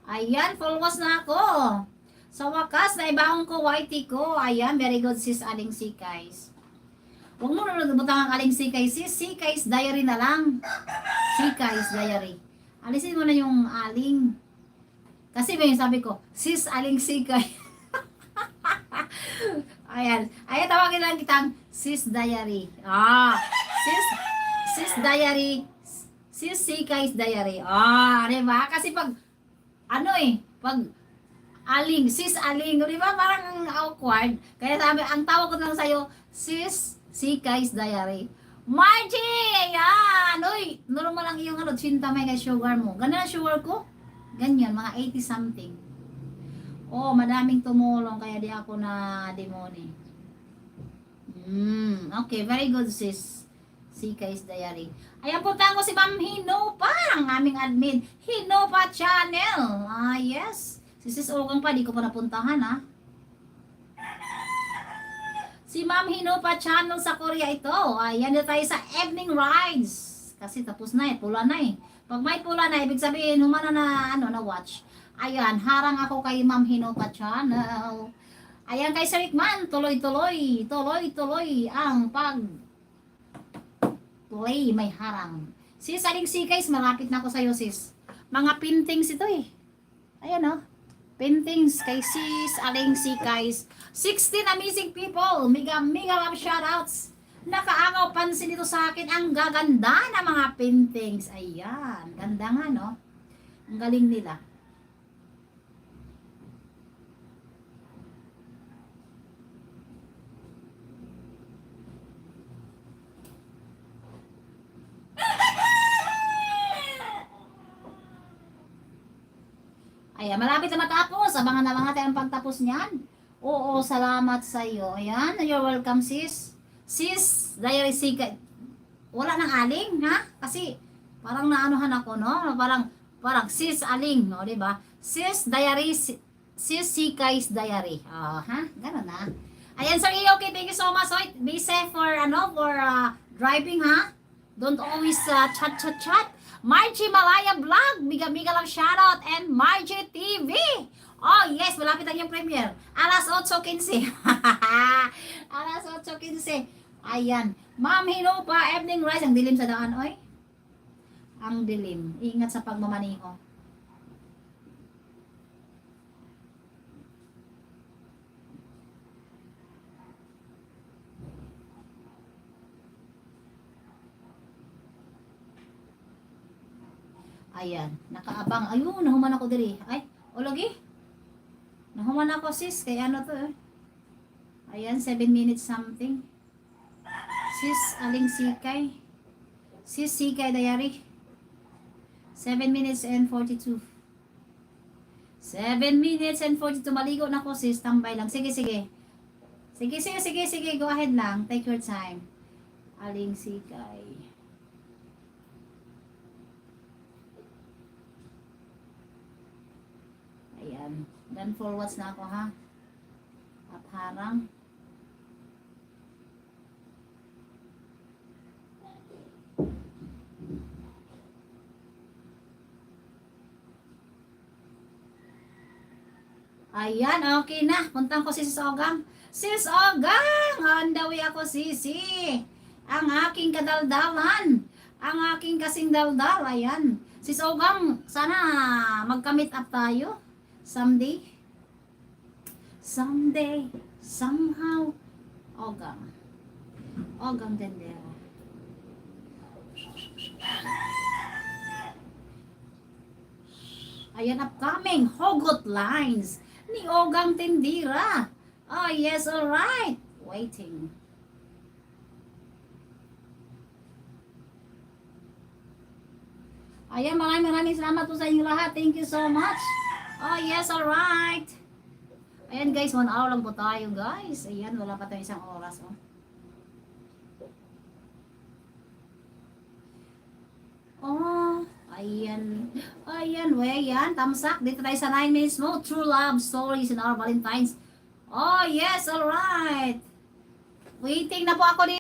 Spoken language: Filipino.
Ayan, full was na ako. Sa wakas, naibaon ko YT ko. Ayan, very good sis Aling Sikais. Huwag mo na butang ang Aling Sikais sis. Sikais diary na lang. Sikais diary. Alisin mo na yung Aling. Kasi may sabi ko, sis Aling Sikais. Ayan. Ayan, tawagin lang kitang sis diary. Sis diary. Sis Sikais diary. Diba? Kasi pag pag Aling, sis Aling, di ba parang awkward? Kaya sabi, ang tawag ko lang sa'yo, sis Sikais diary. Margie! Ayan! Uy, normal lang yung tsinta may kay sugar mo. Ganun ang sugar ko? Ganyan, mga 80 something. Madaming tumulong, kaya di ako na demoni. Okay, very good sis. Sikais diary. Ayan, puntahan ko si Ma'am Hinopa, ang aming admin. Hinopa Channel. Yes. Si Sis Ogang pa, di ko pa napuntahan, Si Ma'am Hinopa Channel sa Korea ito. Ayan na tayo sa evening rides. Kasi tapos na pula na Pag may pula na, ibig sabihin, humana na watch. Ayan, harang ako kay Ma'am Hinopa Channel. Ayan kay Sir Rickman, tuloy-tuloy ang play, may harang. Sis Aling Sikais, malapit na ako sa'yo sis. Mga paintings ito Ayan paintings kay Sis Aling Sikais. 16 amazing people. Mega love shoutouts. Nakaangaw pansin dito sa akin ang gaganda ng mga paintings. Ayan. Ganda nga Ang galing nila. Ayan, malapit na matapos. Abangan na lang natin ang pagtapos niyan. Oo, salamat sa iyo. Ayan, you're welcome sis. Sis, diary Sikais. Wala nang Aling, ha? Kasi parang naanuhan ako, Parang sis Aling, di ba? Sis diary, sis Sikais diary. Ganun na. Ayan, Sir okay, thank you so much. Be safe for driving, ha? Don't always chat. Margie Malaya Vlog, miga lang shoutout, and Margie TV. Yes, malapit ang yung premiere. Alas 8:15. Alas 8:15. Ayan. Ma'am Hinopa, evening rise. Ang dilim sa daan, Ang dilim. Ingat sa pagmamaniho. Ayan, nakaabang. Ayun, nahuman ako diri. Ay, lagi. Nahuman ako sis, kaya to Ayan, 7 minutes something. Sis Aling Sikay. Sis Sikay diary. 7 minutes and 42. 7 minutes and 42. Maligo na ako sis, tambay lang. Sige. Sige, go ahead lang. Take your time. Aling Sikay. Ayan. Then forwards na ako ha. At harang. Ayan, okay na. Puntahan ko si Sis Ogang. Sis Ogang! On the way ako, sisi. Ang aking kadaldalan. Ang aking kasing daldal. Ayan. Sis Ogang, sana magka-meet up tayo. Someday. Somehow. Ogang Tendera. Ayan, upcoming. Hugot lines. Ni Ogang Tendera. Yes, alright. Waiting. Ayan, maraming salamat po sa inyo lahat. Thank you so much. Yes, alright. Ayan guys, 1 hour lang po tayo guys. Ayan, wala pa tayong 1 oras. Ayan, tamsak. Dito tayo sa 9 minutes mo. True love stories in our Valentine's. Yes, alright. Waiting na po ako dito.